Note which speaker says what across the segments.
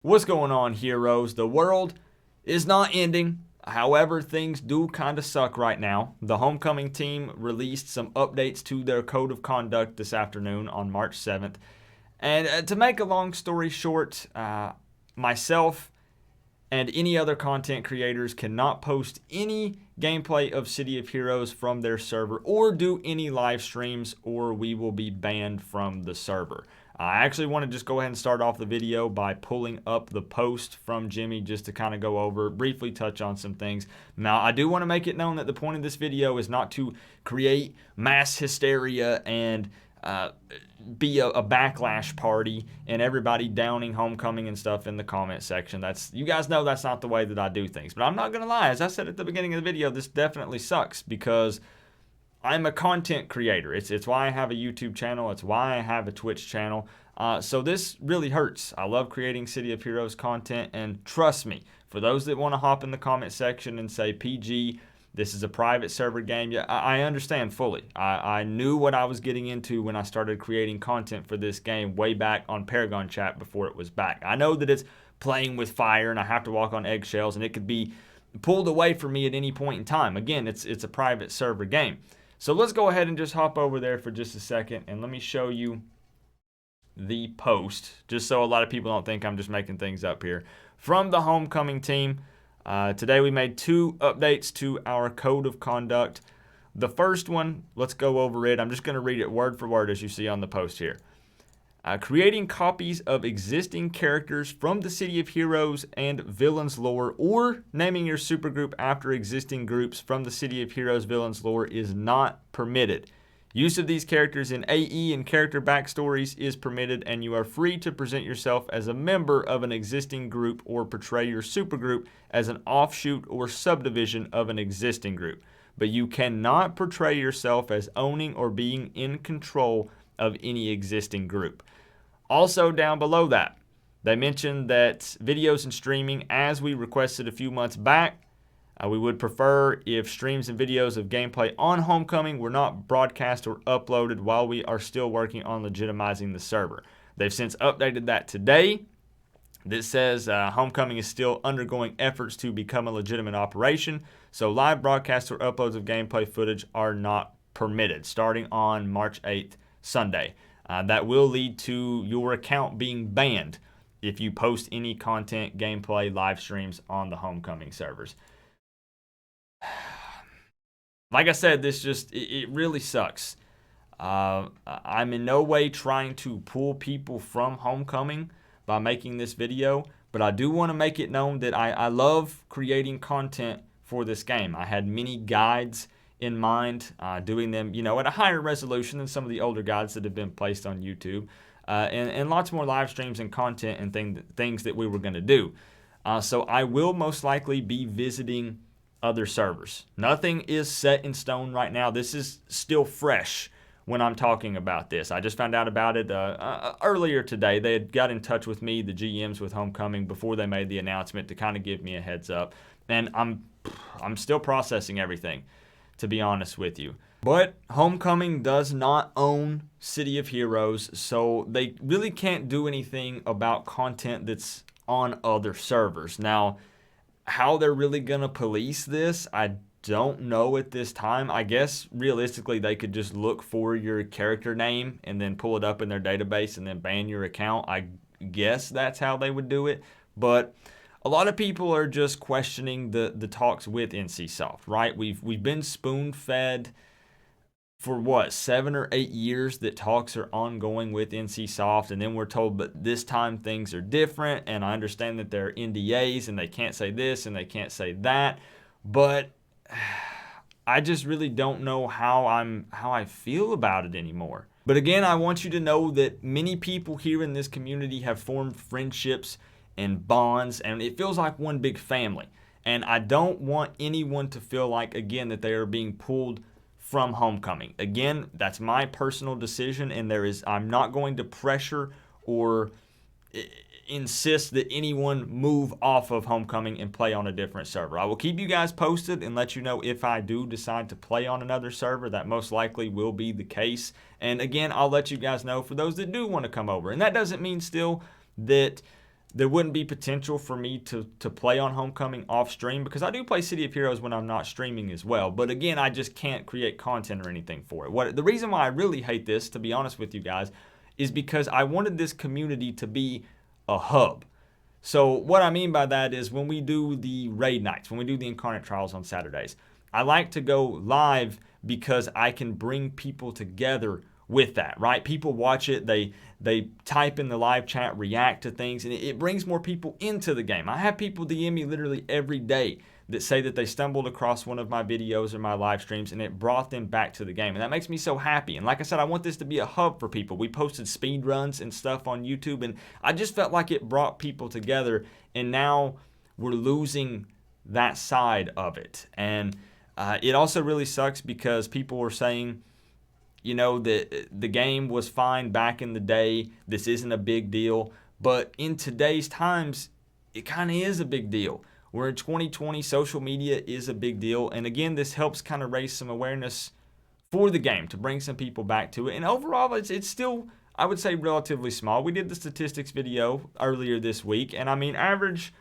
Speaker 1: What's going on, heroes? The world is not ending. However, things do kind of suck right now. The homecoming team released some updates to their code of conduct this afternoon on March 7th. And to make a long story short, myself and any other content creators cannot post any gameplay of City of Heroes from their server or do any live streams, or we will be banned from the server. I actually want to just go ahead and start off the video by pulling up the post from Jimmy just to kind of go over, briefly touch on some things. Now, I do want to make it known that the point of this video is not to create mass hysteria and be a backlash party and everybody downing homecoming and stuff in the comment section. You guys know that's not the way that I do things. But I'm not going to lie. As I said at the beginning of the video, this definitely sucks because I'm a content creator. It's why I have a YouTube channel. It's why I have a Twitch channel. So this really hurts. I love creating City of Heroes content, and trust me, for those that want to hop in the comment section and say, PG, this is a private server game, yeah, I understand fully. I knew what I was getting into when I started creating content for this game way back on Paragon Chat before it was back. I know that it's playing with fire and I have to walk on eggshells and it could be pulled away from me at any point in time. Again, it's a private server game. So let's go ahead and just hop over there for just a second and let me show you the post, just so a lot of people don't think I'm just making things up here. From the homecoming team, today we made 2 updates to our code of conduct. The first one, let's go over it. I'm just going to read it word for word as you see on the post here. Creating copies of existing characters from the City of Heroes and Villains lore, or naming your supergroup after existing groups from the City of Heroes Villains lore is not permitted. Use of these characters in AE and character backstories is permitted, and you are free to present yourself as a member of an existing group or portray your supergroup as an offshoot or subdivision of an existing group. But you cannot portray yourself as owning or being in control of any existing group. Also down below that, they mentioned that videos and streaming, as we requested a few months back, we would prefer if streams and videos of gameplay on Homecoming were not broadcast or uploaded while we are still working on legitimizing the server. They've since updated that today. This says Homecoming is still undergoing efforts to become a legitimate operation, so live broadcasts or uploads of gameplay footage are not permitted starting on March 8th, Sunday. That will lead to your account being banned if you post any content, gameplay, live streams on the Homecoming servers. Like I said, it really sucks. I'm in no way trying to pull people from Homecoming by making this video, but I do want to make it known that I love creating content for this game. I had many guides in mind, doing them, at a higher resolution than some of the older guides that have been placed on YouTube, and lots more live streams and content and things that we were going to do. So I will most likely be visiting other servers. Nothing is set in stone right now. This is still fresh when I'm talking about this. I just found out about it earlier today. They had got in touch with me, the GMs with Homecoming, before they made the announcement to kind of give me a heads up. And I'm still processing everything, to be honest with you. But Homecoming does not own City of Heroes, so they really can't do anything about content that's on other servers. Now, how they're really going to police this, I don't know at this time. I guess realistically they could just look for your character name and then pull it up in their database and then ban your account. I guess that's how they would do it. But a lot of people are just questioning the talks with NCSoft, right? We've been spoon-fed for what, 7 or 8 years that talks are ongoing with NCSoft, and then we're told, but this time things are different, and I understand that there are NDAs and they can't say this and they can't say that, but I just really don't know how I feel about it anymore. But again, I want you to know that many people here in this community have formed friendships and bonds, and it feels like one big family. And I don't want anyone to feel like, again, that they are being pulled from Homecoming. Again, that's my personal decision, and I'm not going to pressure or insist that anyone move off of Homecoming and play on a different server. I will keep you guys posted and let you know if I do decide to play on another server. That most likely will be the case. And again, I'll let you guys know for those that do want to come over. And that doesn't mean still that there wouldn't be potential for me to play on Homecoming off stream, because I do play City of Heroes when I'm not streaming as well. But again, I just can't create content or anything for it. The reason why I really hate this, to be honest with you guys, is because I wanted this community to be a hub. So what I mean by that is, when we do the raid nights, when we do the Incarnate Trials on Saturdays, I like to go live because I can bring people together with that, right? People watch it, they type in the live chat, react to things, and it brings more people into the game. I have people DM me literally every day that say that they stumbled across one of my videos or my live streams and it brought them back to the game, and that makes me so happy. And like I said, I want this to be a hub for people. We posted speed runs and stuff on YouTube, and I just felt like it brought people together, and now we're losing that side of it. And it also really sucks because people were saying, you know, that the game was fine back in the day, this isn't a big deal. But in today's times, it kind of is a big deal. We're in 2020, social media is a big deal. And again, this helps kind of raise some awareness for the game to bring some people back to it. And overall, it's still, I would say, relatively small. We did the statistics video earlier this week, and I mean, average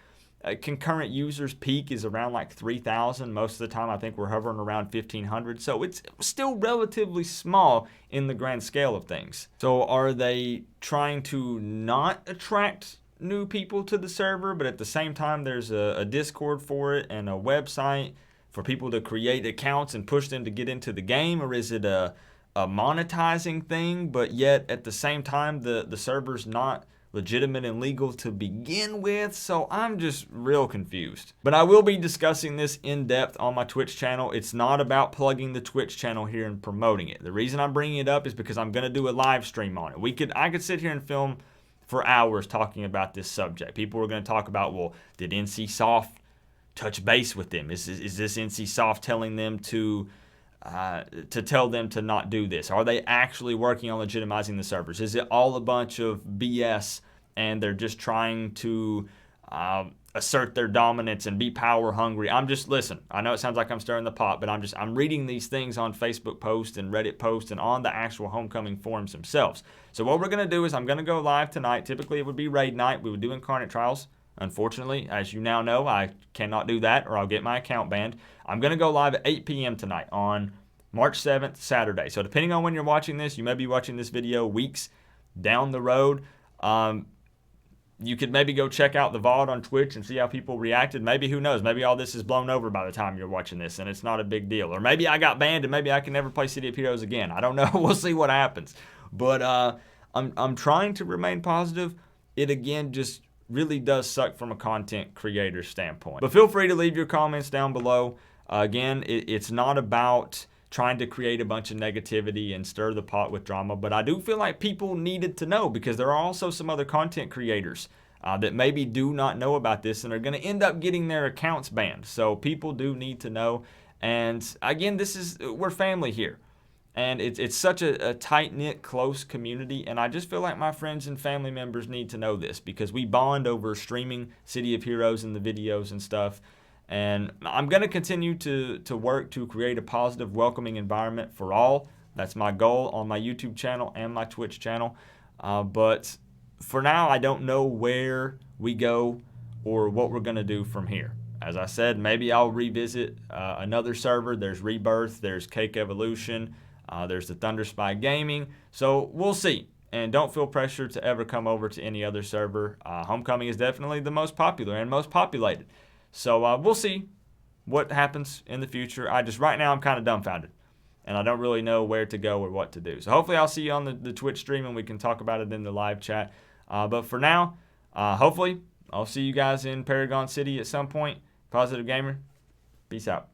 Speaker 1: concurrent users peak is around like 3,000. Most of the time, I think we're hovering around 1,500. So it's still relatively small in the grand scale of things. So are they trying to not attract new people to the server, but at the same time, there's a Discord for it and a website for people to create accounts and push them to get into the game? Or is it a monetizing thing, but yet at the same time, the server's not legitimate and legal to begin with? So I'm just real confused. But I will be discussing this in depth on my Twitch channel. It's not about plugging the Twitch channel here and promoting it. The reason I'm bringing it up is because I'm going to do a live stream on it. I could sit here and film for hours talking about this subject. People are going to talk about, well, did NC Soft touch base with them? Is this NC Soft telling them to tell them to not do this? Are they actually working on legitimizing the servers? Is it all a bunch of BS and they're just trying to assert their dominance and be power hungry? Listen, I know it sounds like I'm stirring the pot, but I'm reading these things on Facebook posts and Reddit posts and on the actual Homecoming forums themselves. So what we're going to do is I'm going to go live tonight. Typically it would be raid night. We would do Incarnate Trials. Unfortunately, as you now know, I cannot do that or I'll get my account banned. I'm going to go live at 8 p.m. tonight on March 7th, Saturday. So depending on when you're watching this, you may be watching this video weeks down the road. You could maybe go check out the VOD on Twitch and see how people reacted. Maybe, who knows, maybe all this is blown over by the time you're watching this and it's not a big deal. Or maybe I got banned and maybe I can never play City of Heroes again. I don't know. We'll see what happens. But I'm trying to remain positive. It, again, just really does suck from a content creator standpoint. But feel free to leave your comments down below. Again, it's not about trying to create a bunch of negativity and stir the pot with drama, but I do feel like people needed to know, because there are also some other content creators that maybe do not know about this and are going to end up getting their accounts banned. So people do need to know. And again, we're family here. And it's such a tight-knit, close community, and I just feel like my friends and family members need to know this, because we bond over streaming City of Heroes and the videos and stuff. And I'm going to continue to work to create a positive, welcoming environment for all. That's my goal on my YouTube channel and my Twitch channel. But for now, I don't know where we go or what we're going to do from here. As I said, maybe I'll revisit another server. There's Rebirth, there's Cake Evolution, there's the Thunderspy Gaming. So we'll see. And don't feel pressure to ever come over to any other server. Homecoming is definitely the most popular and most populated. So we'll see what happens in the future. Right now I'm kind of dumbfounded, and I don't really know where to go or what to do. So hopefully I'll see you on the Twitch stream and we can talk about it in the live chat. But for now, hopefully I'll see you guys in Paragon City at some point. Positive Gamer, peace out.